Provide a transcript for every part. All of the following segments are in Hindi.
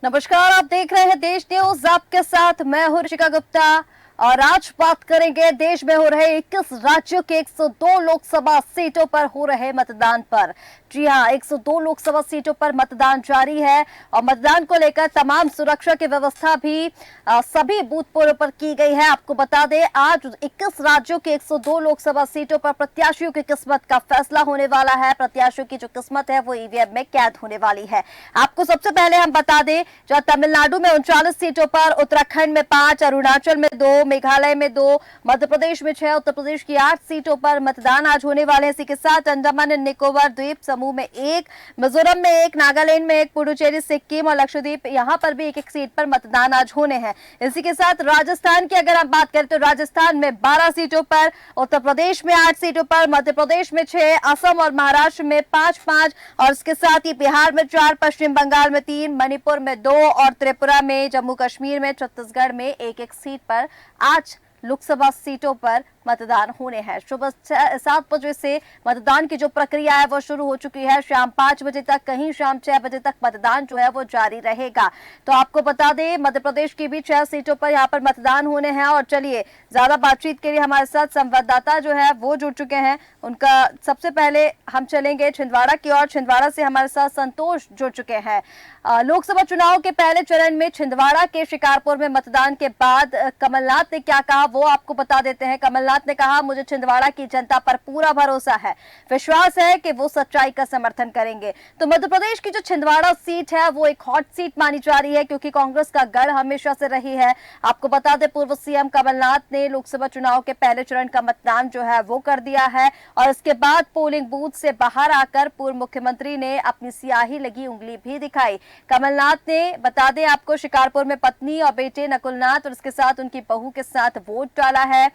नमस्कार, आप देख रहे हैं देश न्यूज। आपके साथ मैं हूं ऋषिका गुप्ता और आज बात करेंगे देश में हो रहे 21 राज्यों के 102 लोकसभा सीटों पर हो रहे मतदान पर। जी हां, 102 लोकसभा सीटों पर मतदान जारी है और मतदान को लेकर तमाम सुरक्षा की व्यवस्था भी सभी बूथ पर की गई है। आपको बता दें, आज 21 राज्यों के 102 लोकसभा सीटों पर प्रत्याशियों की किस्मत का फैसला होने वाला है। प्रत्याशियों की जो किस्मत है वो ईवीएम में कैद होने वाली है। आपको सबसे पहले हम बता दें, जहां तमिलनाडु में 39 सीटों पर, उत्तराखंड में 5, अरुणाचल में 2, मेघालय में 2, मध्य प्रदेश में 6, उत्तर प्रदेश की 8 सीटों पर मतदान आज होने वाले हैं। इसी के साथ अंडमान एंड निकोबार द्वीप समूह में 1, मिजोरम में 1, नागालैंड में 1, पुडुचेरी, सिक्किम और लक्षद्वीप, यहां पर भी एक सीट पर मतदान आज होने हैं। इसी के साथ राजस्थान की अगर हम बात करें तो राजस्थान में 12 सीटों पर, उत्तर प्रदेश में 8 सीटों पर, मध्य प्रदेश में 6, असम और महाराष्ट्र में 5-5 और इसके साथ ही बिहार में 4, पश्चिम बंगाल में 3, मणिपुर में 2 और त्रिपुरा में, जम्मू कश्मीर में, छत्तीसगढ़ में एक सीट पर आज लोकसभा सीटों पर मतदान होने हैं। सुबह 7 बजे से मतदान की जो प्रक्रिया है वो शुरू हो चुकी है। शाम 5 बजे तक, कहीं शाम 6 बजे तक मतदान जो है वो जारी रहेगा। तो आपको बता दें, मध्य प्रदेश की भी 6 सीटों पर यहाँ पर मतदान होने हैं। और चलिए, ज्यादा बातचीत के लिए हमारे साथ संवाददाता जो है वो जुड़ चुके हैं। उनका सबसे पहले हम चलेंगे छिंदवाड़ा की ओर। छिंदवाड़ा से हमारे साथ संतोष जुड़ चुके हैं। लोकसभा चुनाव के पहले चरण में छिंदवाड़ा के शिकारपुर में मतदान के बाद कमलनाथ ने क्या कहा वो आपको बता देते हैं। कमलनाथ ने कहा, मुझे छिंदवाड़ा की जनता पर पूरा भरोसा है, विश्वास है कि वो सच्चाई का समर्थन करेंगे। तो मध्य प्रदेश की जो छिंदवाड़ा सीट है वो एक हॉट सीट मानी जा रही है, क्योंकि कांग्रेस का गढ़ हमेशा से रही है। आपको बता दें, पूर्व सीएम कमलनाथ ने लोकसभा चुनाव के पहले चरण का मतदान जो है वो कर दिया है और इसके बाद पोलिंग बूथ से बाहर आकर पूर्व मुख्यमंत्री ने अपनी स्याही लगी उंगली भी दिखाई। कमलनाथ ने, बता दें आपको, शिकारपुर में पत्नी और बेटे नकुलनाथ और इसके साथ उनकी बहू के साथ वोट डाला है।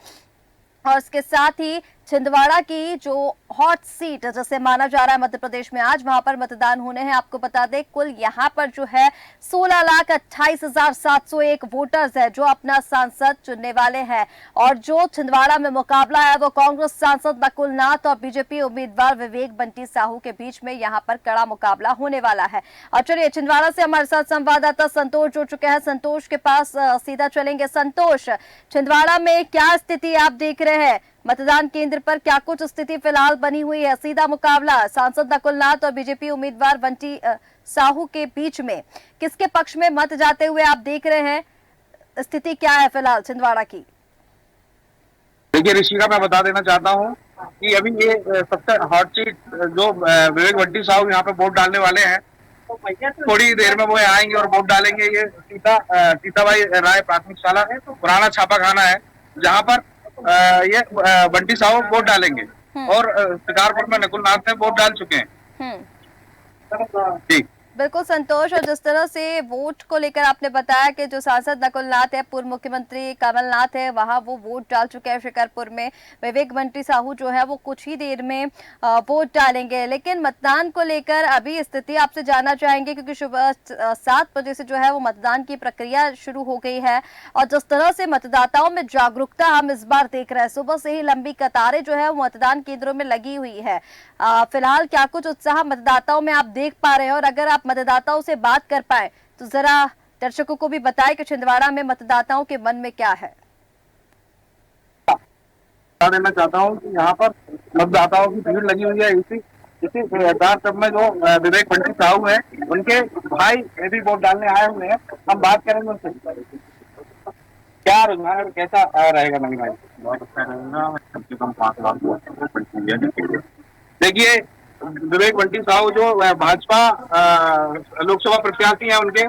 और इसके साथ ही छिंदवाड़ा की जो हॉट सीट जैसे माना जा रहा है मध्य प्रदेश में, आज वहां पर मतदान होने हैं। आपको बता दें, कुल यहां पर जो है 16,28,701 वोटर्स है जो अपना सांसद चुनने वाले हैं। और जो छिंदवाड़ा में मुकाबला है वो कांग्रेस सांसद नकुलनाथ और बीजेपी उम्मीदवार विवेक बंटी साहू के बीच में यहाँ पर कड़ा मुकाबला होने वाला है। और चलिए, छिंदवाड़ा से हमारे साथ संवाददाता संतोष जुड़ चुके हैं। संतोष के पास सीधा चलेंगे। संतोष, छिंदवाड़ा में क्या स्थिति आप देख रहे हैं? मतदान केंद्र पर क्या कुछ स्थिति फिलहाल बनी हुई है? सीधा मुकाबला सांसद नकुलनाथ और बीजेपी उम्मीदवार बंटी साहू के बीच में, किसके पक्ष में मत जाते हुए आप देख रहे हैं? स्थिति क्या है फिलहाल छिंदवाड़ा की? देखिए ऋषिका, मैं बता देना चाहता हूँ कि अभी ये सबसे हॉट सीट जो विवेक बंटी साहू यहाँ पे वोट डालने वाले हैं, थोड़ी देर में वो आएंगे और वोट डालेंगे। ये सीताबाई राय प्राथमिक शाला है, तो पुराना छापा खाना है जहाँ पर ये बंटी साहू वोट डालेंगे और शिकारपुर में नकुलनाथ ने वोट डाल चुके हैं। ठीक, बिल्कुल संतोष। और जिस तरह से वोट को लेकर आपने बताया कि जो सांसद नकुलनाथ है, पूर्व मुख्यमंत्री कमलनाथ है, वहां वो वोट डाल चुके हैं शिकारपुर में। विवेक बंटी साहू जो है वो कुछ ही देर में वोट डालेंगे। लेकिन मतदान को लेकर अभी स्थिति आपसे जानना चाहेंगे, क्योंकि सुबह 7 बजे से जो है वो मतदान की प्रक्रिया शुरू हो गई है। और जिस तरह से मतदाताओं में जागरूकता हम इस बार देख रहे हैं, सुबह से ही लंबी कतारें जो है वो मतदान केंद्रों में लगी हुई है। फिलहाल क्या कुछ उत्साह मतदाताओं में आप देख पा रहे हैं? और अगर आप मतदाताओं से बात कर पाए तो जरा दर्शकों को भी बताएं कि छिंदवाड़ा में मतदाताओं के मन में क्या है। बता देना चाहता हूँ कि यहाँ पर मतदाताओं की भीड़ लगी हुई है। इसी सब में जो विवेक बंटी साहू है, उनके भाई भी वोट डालने आए हुए हैं। हम बात करेंगे उनसे, क्या रुझान है, कैसा रहेगा? नहीं भाई, बहुत अच्छा रहेगा। कम से कम 5 लाख। देखिए, विवेक बंटी साहू जो भाजपा लोकसभा प्रत्याशी हैं, उनके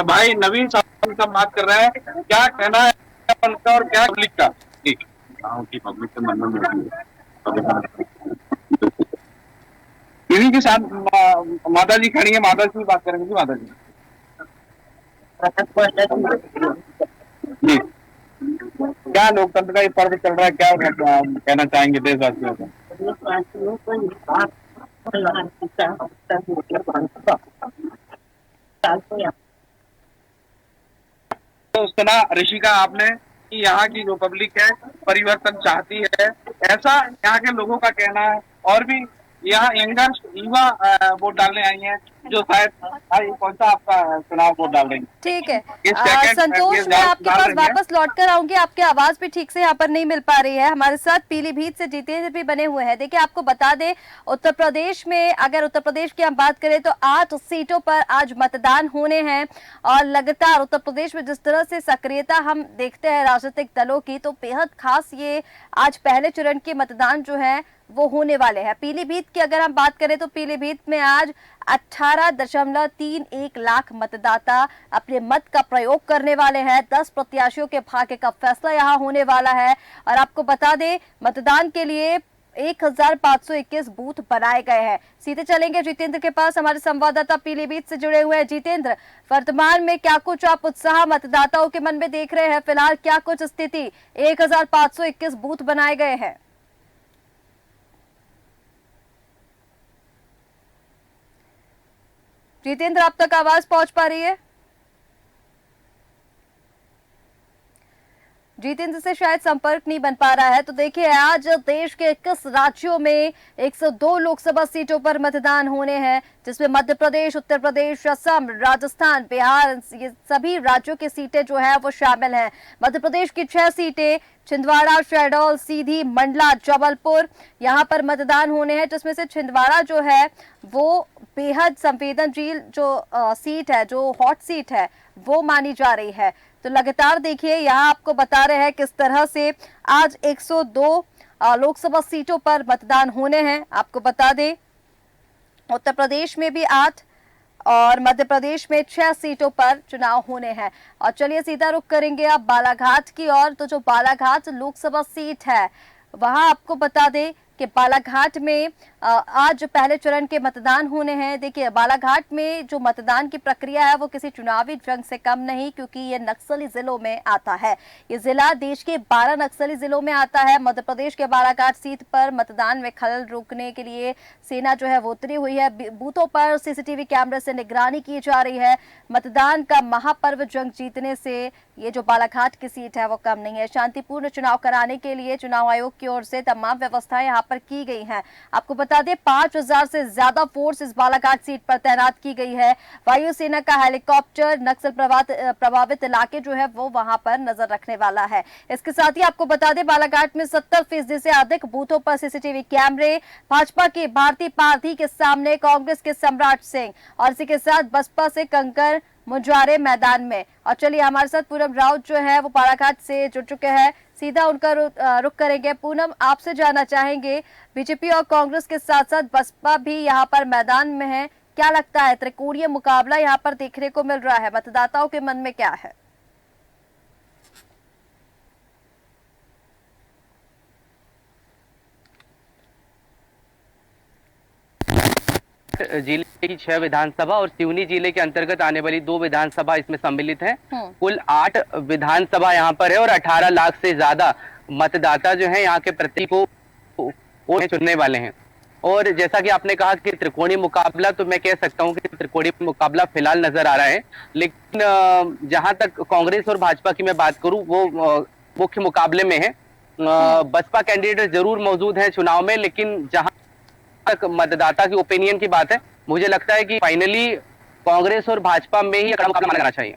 भाई नवीन साहू से बात कर रहे हैं। क्या कहना है उनका और क्या पब्लिक का? ठीक, पब्लिक के मन में इन्हीं के साथ माता जी खड़ी है। माता जी बात करेंगे। माता जी जी, क्या लोकतंत्र का ये पर्व चल रहा है, क्या कहना चाहेंगे देशवासियों को? तो सुना ऋषिका आपने कि यहाँ की जो पब्लिक है परिवर्तन चाहती है, ऐसा यहाँ के लोगों का कहना है। और भी यहाँ यंगर युवा वोट डालने आई हैं, जो शायद भाई कौन सा आपका चुनाव वोट डाल रही हैं? ठीक है। ये सेकंड ये संतोष, मैं आपके डाल पास रही हैं। वापस लौट कर आऊंगी। आपकी आवाज भी ठीक से यहाँ पर नहीं मिल पा रही है। हमारे साथ पीलीभीत से जितेंद्र भी बने हुए हैं। देखिए, आपको बता दें, उत्तर प्रदेश में, अगर उत्तर प्रदेश की हम बात करें तो 8 सीटों पर आज मतदान होने हैं और लगातार उत्तर प्रदेश में जिस तरह से सक्रियता हम देखते हैं राजनीतिक दलों की, तो बेहद खास ये आज पहले चरण के मतदान जो है वो होने वाले हैं। पीलीभीत की अगर हम बात करें तो पीलीभीत में आज 18.31 लाख मतदाता अपने मत का प्रयोग करने वाले हैं। 10 प्रत्याशियों के भाग्य का फैसला यहां होने वाला है। और आपको बता दें, मतदान के लिए 1521 बूथ बनाए गए हैं। सीधे चलेंगे जितेंद्र के पास, हमारे संवाददाता पीलीभीत से जुड़े हुए हैं। जितेंद्र, वर्तमान में क्या कुछ आप उत्साह मतदाताओं के मन में देख रहे हैं? फिलहाल क्या कुछ स्थिति? 1521 बूथ बनाए गए हैं। जितेंद्र, आप तक आवाज पहुंच पा रही है? जितेंद्र से शायद संपर्क नहीं बन पा रहा है। तो देखिए, आज देश के 21 राज्यों में 102 लोकसभा सीटों पर मतदान होने हैं, जिसमें मध्य प्रदेश, उत्तर प्रदेश, असम, राजस्थान, बिहार, ये सभी राज्यों की सीटें जो है वो शामिल हैं। मध्य प्रदेश की 6 सीटें, छिंदवाड़ा, शहडोल, सीधी, मंडला, जबलपुर, यहाँ पर मतदान होने हैं, जिसमें से छिंदवाड़ा जो है वो बेहद संवेदनशील जो सीट है, जो हॉट सीट है, वो मानी जा रही है। तो लगातार देखिए, यहाँ आपको बता रहे हैं किस तरह से आज 102 लोकसभा सीटों पर मतदान होने हैं। आपको बता दें, उत्तर प्रदेश में भी 8 और मध्य प्रदेश में 6 सीटों पर चुनाव होने हैं। और चलिए सीधा रुख करेंगे अब बालाघाट की ओर। तो जो बालाघाट लोकसभा सीट है, वहां आपको बता दें कि बालाघाट में आज पहले चरण के मतदान होने हैं। देखिए, बालाघाट में जो मतदान की प्रक्रिया है वो किसी चुनावी जंग से कम नहीं, क्योंकि ये नक्सली जिलों में आता है। ये जिला देश के 12 नक्सली जिलों में आता है। मध्य प्रदेश के बालाघाट सीट पर मतदान में खलल रोकने के लिए सेना जो है वो उतरी हुई है। बूथों पर सीसीटीवी कैमरे से निगरानी की जा रही है। मतदान का महापर्व जंग जीतने से ये जो बालाघाट की सीट है वो कम नहीं है। शांतिपूर्ण चुनाव कराने के लिए चुनाव आयोग की ओर से तमाम व्यवस्थाएं यहाँ पर की गई हैं। आपको बता दें, 5000 से ज्यादा फोर्स इस बालाघाट सीट पर तैनात की गई है। वायुसेना का हेलीकॉप्टर नक्सल प्रभावित इलाके जो है वो वहां पर नजर रखने वाला है। इसके साथ ही आपको बता दें, बालाघाट में 70% से अधिक बूथों पर सीसीटीवी कैमरे। भाजपा के भारती पारधी के सामने कांग्रेस के सम्राट सिंह और इसी के साथ बसपा से कंकर मुजारे मैदान में। और चलिए, हमारे साथ पूनम राउत जो है वो बालाघाट से जुड़ चुके हैं। सीधा उनका रुख करेंगे। पूनम, आपसे जानना चाहेंगे, बीजेपी और कांग्रेस के साथ साथ बसपा भी यहाँ पर मैदान में है। क्या लगता है, त्रिकोणीय मुकाबला यहाँ पर देखने को मिल रहा है, मतदाताओं के मन में क्या है? जिले की 6 विधानसभा और सिवनी जिले के अंतर्गत आने वाली 2 विधानसभा इसमें सम्मिलित हैं। कुल 8 विधानसभा यहाँ पर है और 18 लाख से ज्यादा मतदाता जो है यहाँ के प्रति को वोट चुनने वाले हैं। और जैसा कि आपने कहा कि त्रिकोणीय मुकाबला, तो मैं कह सकता हूँ कि त्रिकोणीय मुकाबला फिलहाल नजर आ रहा है। लेकिन जहां तक कांग्रेस और भाजपा की मैं बात करूं, वो मुख्य मुकाबले में है। बसपा कैंडिडेट जरूर मौजूद है चुनाव में, लेकिन जहां तक मतदाता की ओपिनियन की बात है, मुझे लगता है कि फाइनली कांग्रेस और भाजपा में ही मुकाबला माना जाना चाहिए।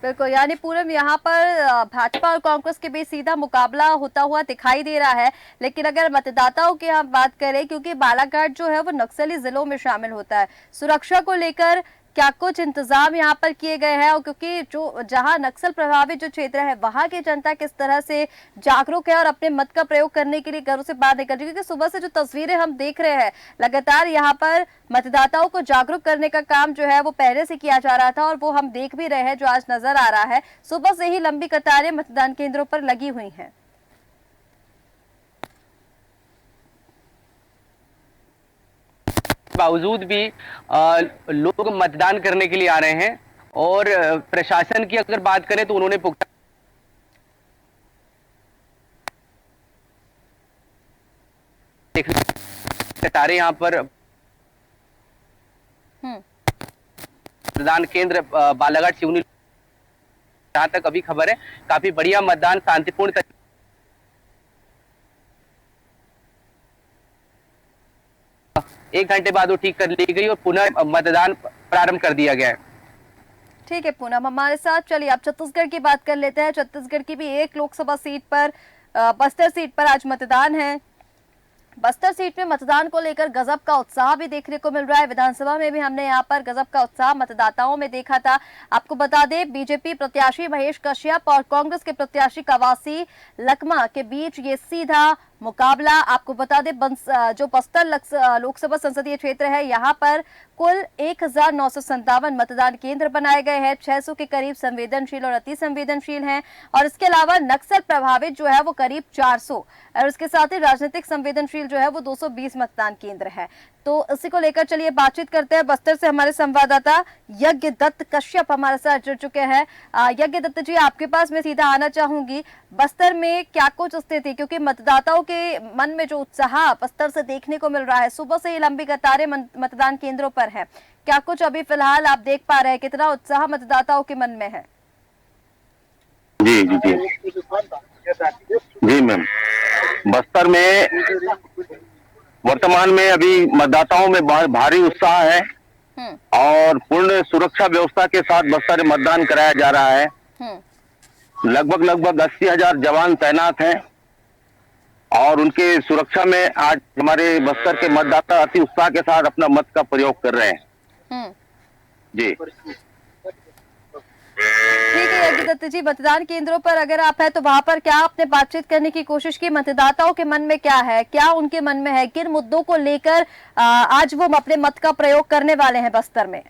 बिल्कुल, यानी पूरम यहाँ पर भाजपा और कांग्रेस के बीच सीधा मुकाबला होता हुआ दिखाई दे रहा है। लेकिन अगर मतदाताओं की हम बात करें, क्योंकि बालाघाट जो है वो नक्सली जिलों में शामिल होता है, सुरक्षा को लेकर क्या कुछ इंतजाम यहाँ पर किए गए हैं? और क्योंकि जो जहाँ नक्सल प्रभावित जो क्षेत्र है, वहाँ की जनता किस तरह से जागरूक है और अपने मत का प्रयोग करने के लिए घरों से बाहर निकल रही है? क्योंकि सुबह से जो तस्वीरें हम देख रहे हैं, लगातार यहाँ पर मतदाताओं को जागरूक करने का काम जो है वो पहले से किया जा रहा था और वो हम देख भी रहे हैं, जो आज नजर आ रहा है। सुबह से ही लंबी कतारें मतदान केंद्रों पर लगी हुई हैं। बावजूद भी लोग मतदान करने के लिए आ रहे हैं। और प्रशासन की अगर बात करें तो उन्होंने पुख्ता कतारें यहाँ पर मतदान केंद्र बालाघाट सिवनी, जहां तक अभी खबर है, काफी बढ़िया मतदान शांतिपूर्ण 1 घंटे बाद वो ठीक कर ली गई और पुनः मतदान प्रारंभ कर दिया गया है। ठीक है पूनम हमारे साथ। चलिए अब छत्तीसगढ़ की बात कर लेते हैं। छत्तीसगढ़ की भी एक लोकसभा सीट पर बस्तर सीट पर आज मतदान है। बस्तर सीट में मतदान को लेकर गजब का उत्साह भी देखने को मिल रहा है। विधानसभा में भी हमने यहाँ पर गजब का उत्साह मतदाताओं में देखा था। आपको बता दें बीजेपी प्रत्याशी महेश कश्यप और कांग्रेस के प्रत्याशी कवासी लखमा के बीच ये सीधा मुकाबला। आपको बता दें जो बस्तर लोकसभा संसदीय क्षेत्र है यहाँ पर कुल 1957 मतदान केंद्र बनाए गए हैं। 600 के करीब संवेदनशील और अति संवेदनशील हैं और इसके अलावा नक्सल प्रभावित जो है वो करीब 400 और इसके साथ ही राजनीतिक संवेदनशील जो है वो 220 मतदान केंद्र है। तो इसी को लेकर चलिए बातचीत करते हैं। बस्तर से हमारे संवाददाता यज्ञ दत्त कश्यप हमारे साथ जुड़ चुके हैं। यज्ञ दत्त जी आपके पास मैं सीधा आना चाहूंगी। बस्तर में क्या कुछ स्थिति, क्योंकि मतदाताओं के मन में जो उत्साह बस्तर से देखने को मिल रहा है, सुबह से ही लंबी कतारें मतदान केंद्रों पर है, क्या कुछ अभी फिलहाल आप देख पा रहे हैं, कितना उत्साह मतदाताओं के मन में है? जी जी जी जी मैम, बस्तर में वर्तमान में अभी मतदाताओं में भारी उत्साह है और पूर्ण सुरक्षा व्यवस्था के साथ बस्तर में मतदान कराया जा रहा है। लगभग 80,000 जवान तैनात हैं और उनके सुरक्षा में आज हमारे बस्तर के मतदाता अति उत्साह के साथ अपना मत का प्रयोग कर रहे हैं। जी ठीक है यज्ञ दत्त जी, मतदान केंद्रों पर अगर आप है तो वहां पर क्या आपने बातचीत करने की कोशिश की? मतदाताओं के मन में क्या है, क्या उनके मन में है, किन मुद्दों को लेकर आज वो अपने मत का प्रयोग करने वाले हैं बस्तर में?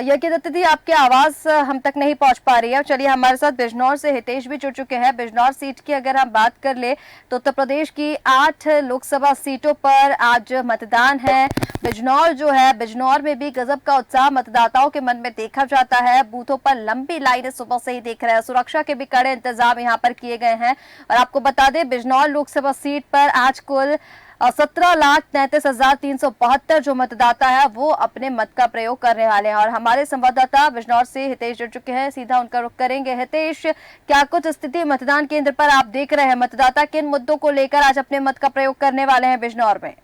यज्ञ दत्त जी आपकी आवाज हम तक नहीं पहुंच पा रही है। चलिए हमारे साथ बिजनौर से हितेश भी जुड़ चुके हैं। बिजनौर सीट की अगर हम बात कर ले तो उत्तर प्रदेश की 8 लोकसभा सीटों पर आज मतदान है। बिजनौर जो है, बिजनौर में भी गजब का उत्साह मतदाताओं के मन में देखा जाता है। बूथों पर लंबी लाइनें सुबह से ही देख रहे हैं। सुरक्षा के भी कड़े इंतजाम यहाँ पर किए गए हैं और आपको बता दें बिजनौर लोकसभा सीट पर आज कुल 17,33,372 जो मतदाता है वो अपने मत का प्रयोग करने वाले हैं और हमारे संवाददाता बिजनौर से हितेश जुड़ चुके हैं। सीधा उनका रुख करेंगे। हितेश, क्या कुछ स्थिति मतदान केंद्र पर आप देख रहे हैं? मतदाता किन मुद्दों को लेकर आज अपने मत का प्रयोग करने वाले हैं बिजनौर में?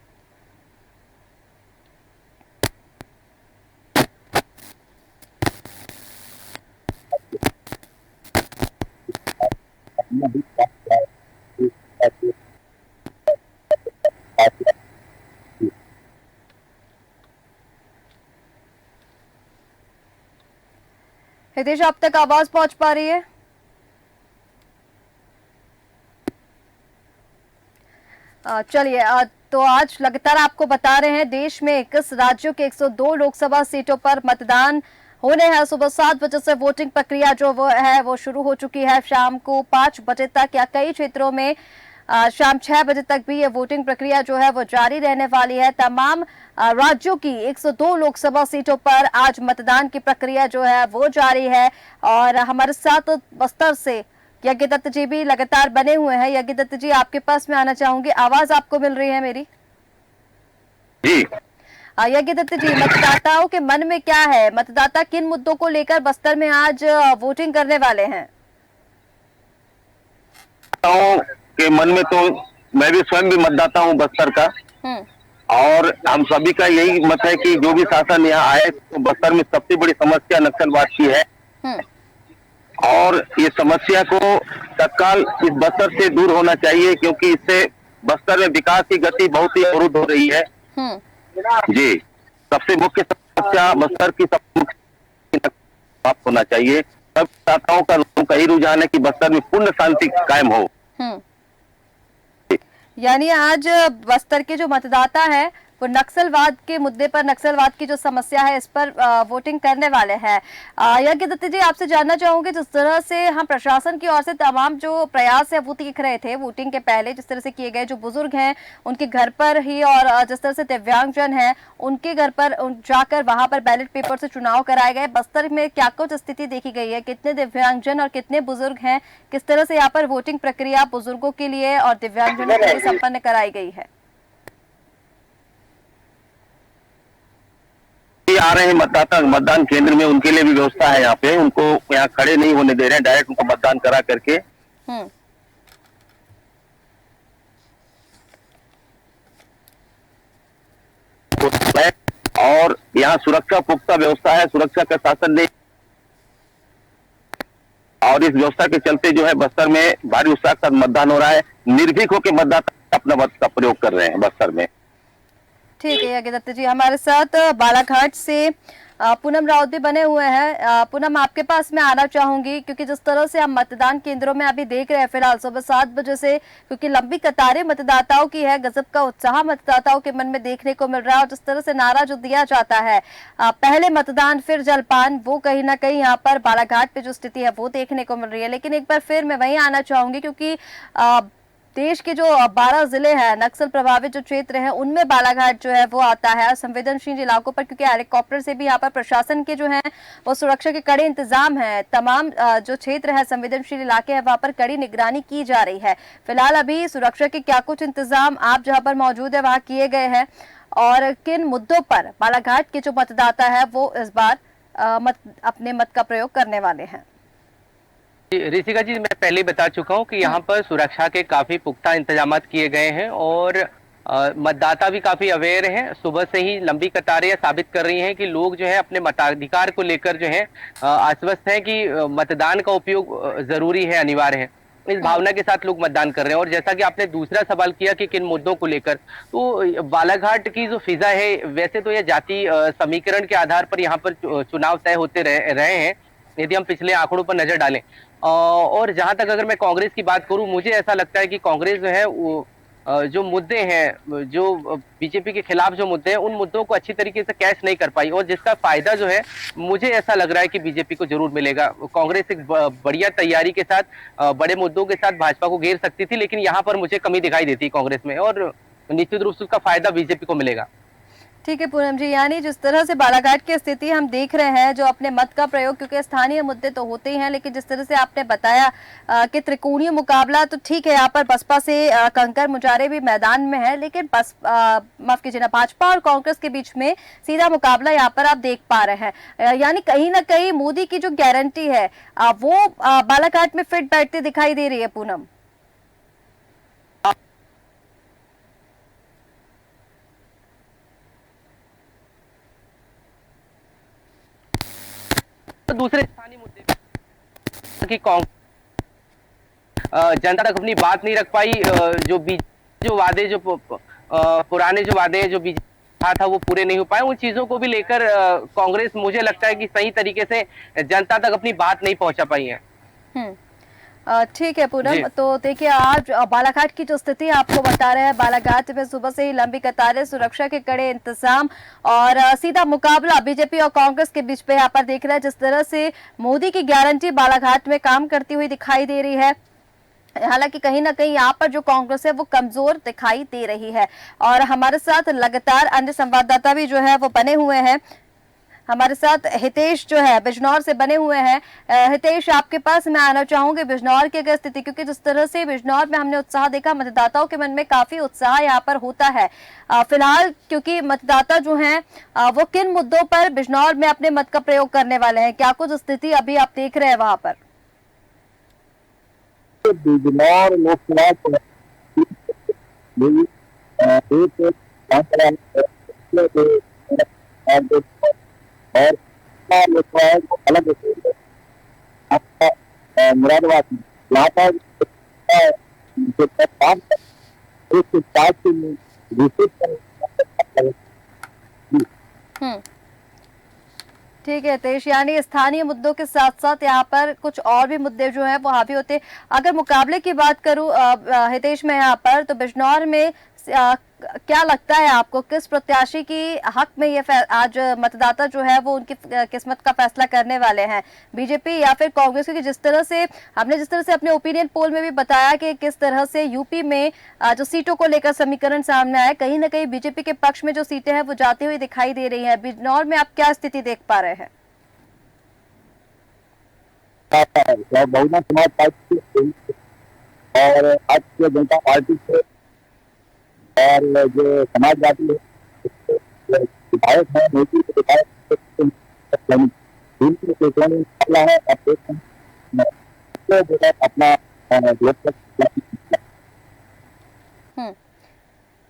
हितेश, आप तक आवाज पहुंच पा रही है? चलिए तो आज लगातार आपको बता रहे हैं देश में 21 राज्यों के 102 लोकसभा सीटों पर मतदान होने हैं। सुबह 7 बजे से वोटिंग प्रक्रिया जो वो शुरू हो चुकी है। शाम को 5 बजे तक या कई क्षेत्रों में शाम 6 बजे तक भी ये वोटिंग प्रक्रिया जो है वो जारी रहने वाली है। तमाम राज्यों की 102 लोकसभा सीटों पर आज मतदान की प्रक्रिया जो है वो जारी है और हमारे साथ बस्तर से यज्ञ दत्त जी भी लगातार बने हुए हैं। यज्ञ दत्त जी आपके पास मैं आना चाहूंगी, आवाज आपको मिल रही है मेरी? जी यज्ञ दत्त जी, मतदाताओं के मन में क्या है? मतदाता किन मुद्दों को लेकर बस्तर में आज वोटिंग करने वाले हैं? के मन में तो मैं भी स्वयं भी मतदाता हूँ बस्तर का और हम सभी का यही मत है कि जो भी शासन यहाँ आए तो बस्तर में सबसे बड़ी समस्या नक्सलवाद की है और ये समस्या को तत्काल इस बस्तर से दूर होना चाहिए क्योंकि इससे बस्तर में विकास की गति बहुत ही अवरुद्ध हो रही है। जी, सबसे मुख्य समस्या बस्तर की समाप्त होना चाहिए। सब मतदाताओं का यही रुझान है कि बस्तर में पूर्ण शांति कायम हो। यानी आज बस्तर के जो मतदाता है वो नक्सलवाद के मुद्दे पर, नक्सलवाद की जो समस्या है इस पर वोटिंग करने वाले हैं। यज्ञ दत्त जी, आपसे जानना चाहूंगी, जिस तरह से हम प्रशासन की ओर से तमाम जो प्रयास है वो दिख रहे थे वोटिंग के पहले, जिस तरह से किए गए, जो बुजुर्ग हैं उनके घर पर ही और जिस तरह से दिव्यांगजन हैं उनके घर पर जाकर वहां पर बैलेट पेपर से चुनाव कराए गए, बस्तर में क्या कुछ स्थिति देखी गई है, कितने दिव्यांगजन और कितने बुजुर्ग हैं, किस तरह से यहाँ पर वोटिंग प्रक्रिया बुजुर्गों के लिए और दिव्यांगजनों के लिए संपन्न कराई गई है? आ रहे हैं मतदाता मतदान केंद्र में, उनके लिए भी व्यवस्था है यहाँ पे, उनको यहाँ खड़े नहीं होने दे रहे हैं, डायरेक्ट उनको मतदान करा करके और यहाँ सुरक्षा पुख्ता व्यवस्था है, सुरक्षा का शासन ने, और इस व्यवस्था के चलते जो है बस्तर में भारी उत्साह के साथ मतदान हो रहा है। निर्भीक होकर मतदाता अपना मत का प्रयोग कर रहे हैं बस्तर में। ठीक है यज्ञ दत्त जी, हमारे साथ बालाघाट से पूनम राउत भी बने हुए हैं। पूनम, आपके पास मैं आना चाहूंगी क्योंकि जिस तरह से हम मतदान केंद्रों में अभी देख रहे हैं फिलहाल सुबह 7 बजे से, क्योंकि लंबी कतारें मतदाताओं की है, गजब का उत्साह मतदाताओं के मन में देखने को मिल रहा है और जिस तरह से नारा जो दिया जाता है पहले मतदान फिर जलपान, वो कहीं ना कहीं यहाँ पर बालाघाट पे जो स्थिति है वो देखने को मिल रही है। लेकिन एक बार फिर मैं वहीं आना चाहूंगी क्योंकि देश के जो 12 जिले हैं नक्सल प्रभावित जो क्षेत्र हैं उनमें बालाघाट जो है वो आता है, संवेदनशील इलाकों पर, क्योंकि हेलीकॉप्टर से भी यहाँ पर प्रशासन के जो है वो सुरक्षा के कड़े इंतजाम है। तमाम जो क्षेत्र है संवेदनशील इलाके हैं वहां पर कड़ी निगरानी की जा रही है। फिलहाल अभी सुरक्षा के क्या कुछ इंतजाम आप जहाँ पर मौजूद है वहाँ किए गए हैं और किन मुद्दों पर बालाघाट के जो मतदाता है वो इस बार अपने मत का प्रयोग करने वाले हैं? ऋषिका जी, मैं पहले ही बता चुका हूं कि यहाँ पर सुरक्षा के काफी पुख्ता इंतजाम किए गए हैं और मतदाता भी काफी अवेयर हैं। सुबह से ही लंबी कतारें साबित कर रही हैं कि लोग जो है अपने मताधिकार को लेकर जो है आश्वस्त हैं कि मतदान का उपयोग जरूरी है, अनिवार्य है। इस भावना के साथ लोग मतदान कर रहे हैं। और जैसा कि आपने दूसरा सवाल किया कि किन मुद्दों को लेकर, तो बालाघाट की जो फिजा है, वैसे तो यह जाति समीकरण के आधार पर यहाँ पर चुनाव तय होते रहे हैं यदि हम पिछले आंकड़ों पर नजर डालें। और जहां तक अगर मैं कांग्रेस की बात करूं, मुझे ऐसा लगता है कि कांग्रेस जो है वो जो मुद्दे हैं, जो बीजेपी के खिलाफ जो मुद्दे हैं, उन मुद्दों को अच्छी तरीके से कैच नहीं कर पाई और जिसका फायदा जो है मुझे ऐसा लग रहा है कि बीजेपी को जरूर मिलेगा। कांग्रेस एक बढ़िया तैयारी के साथ बड़े मुद्दों के साथ भाजपा को घेर सकती थी, लेकिन यहाँ पर मुझे कमी दिखाई देती है कांग्रेस में और निश्चित रूप से उसका फायदा बीजेपी को मिलेगा। ठीक है पूनम जी, यानी जिस तरह से बालाघाट की स्थिति हम देख रहे हैं, जो अपने मत का प्रयोग, क्योंकि स्थानीय मुद्दे तो होते ही हैं, लेकिन जिस तरह से आपने बताया कि त्रिकोणीय मुकाबला, तो ठीक है यहाँ पर बसपा से कंकर मुजारे भी मैदान में है, लेकिन माफ कीजिए ना, भाजपा और कांग्रेस के बीच में सीधा मुकाबला यहाँ पर आप देख पा रहे हैं। यानी कहीं ना कहीं मोदी की जो गारंटी है वो बालाघाट में फिट बैठती दिखाई दे रही है। पूनम, दूसरे स्थानीय मुद्दे कि कांग्रेस जनता तक अपनी बात नहीं रख पाई, जो वादे, जो पुराने जो वादे जो बीजेपी था वो पूरे नहीं हो पाए, उन चीजों को भी लेकर कांग्रेस मुझे लगता है कि सही तरीके से जनता तक अपनी बात नहीं पहुंचा पाई है। ठीक है पूनम, तो देखिए आज बालाघाट की जो स्थिति आपको बता रहे हैं, बालाघाट में सुबह से ही लंबी कतारें, सुरक्षा के कड़े इंतजाम और सीधा मुकाबला बीजेपी और कांग्रेस के बीच पे यहाँ पर देख रहे हैं। जिस तरह से मोदी की गारंटी बालाघाट में काम करती हुई दिखाई दे रही है, हालांकि कहीं ना कहीं यहाँ पर जो कांग्रेस है वो कमजोर दिखाई दे रही है। और हमारे साथ लगातार अन्य संवाददाता भी जो है वो बने हुए हैं। हमारे साथ हितेश जो है बिजनौर से बने हुए हैं। हितेश, आपके पास मैं आना चाहूंगी बिजनौर की अगर स्थिति, क्योंकि जिस तरह से बिजनौर में हमने उत्साह देखा, मतदाताओं के मन में काफी उत्साह यहाँ पर होता है फिलहाल, क्योंकि मतदाता जो हैं वो किन मुद्दों पर बिजनौर में अपने मत का प्रयोग करने वाले हैं, क्या कुछ स्थिति अभी आप देख रहे हैं वहां पर? बिजनौर लोकसभा और अलग मुरादाबाद यहाँ पर ठीक है तेज, यानी स्थानीय मुद्दों के साथ साथ यहाँ पर कुछ और भी मुद्दे जो हैं वो हावी होते हैं। अगर मुकाबले की बात करूँ हितेश में यहाँ पर, तो बिजनौर में क्या लगता है आपको, किस प्रत्याशी की हक में ये आज मतदाता जो है वो उनकी किस्मत का फैसला करने वाले हैं, बीजेपी या फिर कांग्रेस? क्योंकि जिस तरह से अपने ओपिनियन पोल में भी बताया कि किस तरह से यूपी में जो सीटों को लेकर समीकरण सामने आया, कहीं ना कहीं बीजेपी के पक्ष में जो सीटें हैं वो जाती हुई दिखाई दे रही है। बिजनौर में आप क्या स्थिति देख पा रहे हैं? बहुजन समाज पार्टी और भारतीय जनता पार्टी से और जो समाजवादी विधायक है, मोदी के विधायक है अपना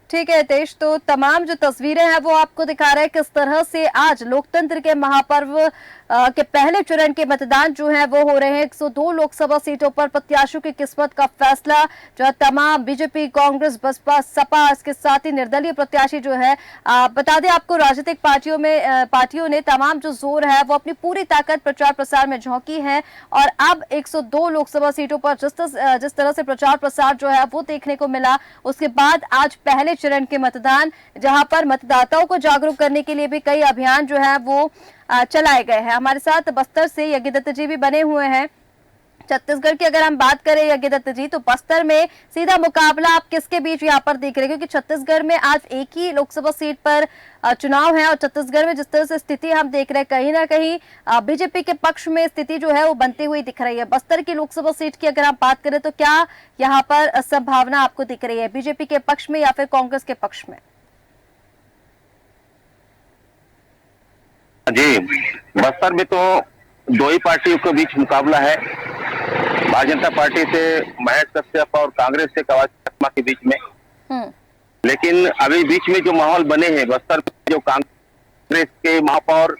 ठीक है हितेश, तो तमाम जो तस्वीरें हैं वो आपको दिखा रहे हैं किस तरह से आज लोकतंत्र के महापर्व के पहले चरण के मतदान जो है वो हो रहे हैं। 102 लोकसभा सीटों पर प्रत्याशियों की किस्मत का फैसला जो है तमाम बीजेपी, कांग्रेस, बसपा, सपा, इसके साथ ही निर्दलीय प्रत्याशी जो है, बता दें आपको, राजनीतिक पार्टियों ने तमाम जो जोर है वो अपनी पूरी ताकत प्रचार प्रसार में झोंकी है और अब 102 लोकसभा सीटों पर जिस तरह से प्रचार प्रसार जो है वो देखने को मिला, उसके बाद आज पहले चरण के मतदान, जहां पर मतदाताओं को जागरूक करने के लिए भी कई अभियान जो है वो चलाए गए हैं। हमारे साथ बस्तर से यज्ञ दत्त जी भी बने हुए हैं। छत्तीसगढ़ की अगर हम बात करें यज्ञ दत्त जी, तो बस्तर में सीधा मुकाबला आप किसके बीच यहाँ पर देख रहे हैं? क्योंकि छत्तीसगढ़ में आज एक ही लोकसभा सीट पर चुनाव है और छत्तीसगढ़ में जिस तरह से स्थिति हम देख रहे हैं, कहीं ना कहीं बीजेपी के पक्ष में स्थिति जो है वो बनती हुई दिख रही है। बस्तर की लोकसभा सीट की अगर हम बात करें तो क्या यहाँ पर संभावना आपको दिख रही है, बीजेपी के पक्ष में या फिर कांग्रेस के पक्ष में? जी, बस्तर में तो दो ही पार्टियों के बीच मुकाबला है, भारतीय जनता पार्टी से महेश कश्यप और कांग्रेस से कवासी शर्मा के बीच में। लेकिन अभी बीच में जो माहौल बने हैं बस्तर में, जो कांग्रेस के महापौर,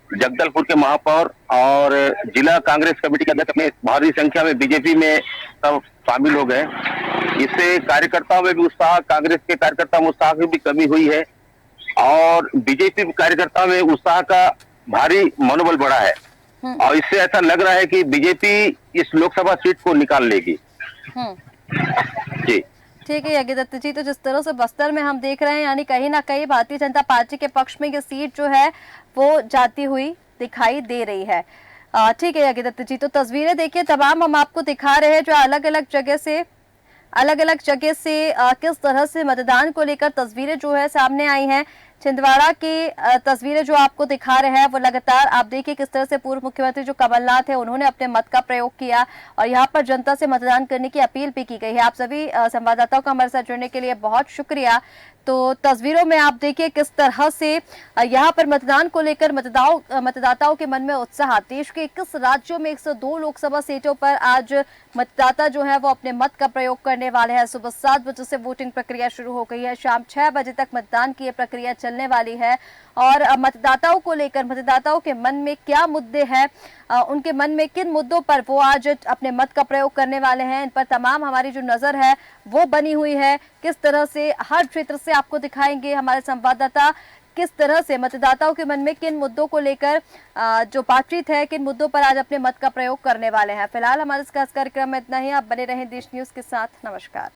जगदलपुर के महापौर और जिला कांग्रेस कमेटी के अध्यक्ष में भारी संख्या में बीजेपी में सब शामिल हो गए। इससे कार्यकर्ताओं में भी उत्साह, कांग्रेस के कार्यकर्ताओं में उत्साह की भी कमी हुई है और बीजेपी कार्यकर्ताओं में उत्साह का भारी मनोबल बढ़ा है और इससे ऐसा लग रहा है कि बीजेपी इस लोकसभा सीट को निकाल लेगी। जी ठीक है यज्ञ दत्त जी, तो जिस तरह से बस्तर में हम देख रहे हैं, यानी कहीं ना कहीं भारतीय जनता पार्टी के पक्ष में ये सीट जो है वो जाती हुई दिखाई दे रही है। ठीक है यज्ञ दत्त जी, तो तस्वीरें देखिए तमाम हम आपको दिखा रहे हैं जो अलग अलग जगह से किस तरह से मतदान को लेकर तस्वीरें जो है सामने आई हैं। छिंदवाड़ा की तस्वीरें जो आपको दिखा रहे हैं वो लगातार आप देखिए किस तरह से पूर्व मुख्यमंत्री जो कमलनाथ है उन्होंने अपने मत का प्रयोग किया और यहाँ पर जनता से मतदान करने की अपील भी की गई है। आप सभी संवाददाताओं का हमारे साथ जुड़ने के लिए बहुत शुक्रिया। तो तस्वीरों में आप देखिए किस तरह से यहाँ पर मतदान को लेकर मतदाताओं के मन में उत्साह। देश के 21 राज्यों में 102 लोकसभा सीटों पर आज मतदाता जो है वो अपने मत का प्रयोग करने वाले हैं। सुबह 7 बजे से वोटिंग प्रक्रिया शुरू हो गई है, शाम 6 बजे तक मतदान की प्रक्रिया चलने वाली है और मतदाताओं को लेकर मतदाताओं के मन में क्या मुद्दे हैं, उनके मन में किन मुद्दों पर वो आज अपने मत का प्रयोग करने वाले हैं, इन पर तमाम हमारी जो नजर है वो बनी हुई है। किस तरह से हर क्षेत्र से आपको दिखाएंगे हमारे संवाददाता किस तरह से मतदाताओं के मन में किन मुद्दों को लेकर जो बातचीत है, किन मुद्दों पर आज अपने मत का प्रयोग करने वाले हैं। फिलहाल हमारे इस कार्यक्रम में इतना ही। आप बने रहें देश न्यूज के साथ। नमस्कार।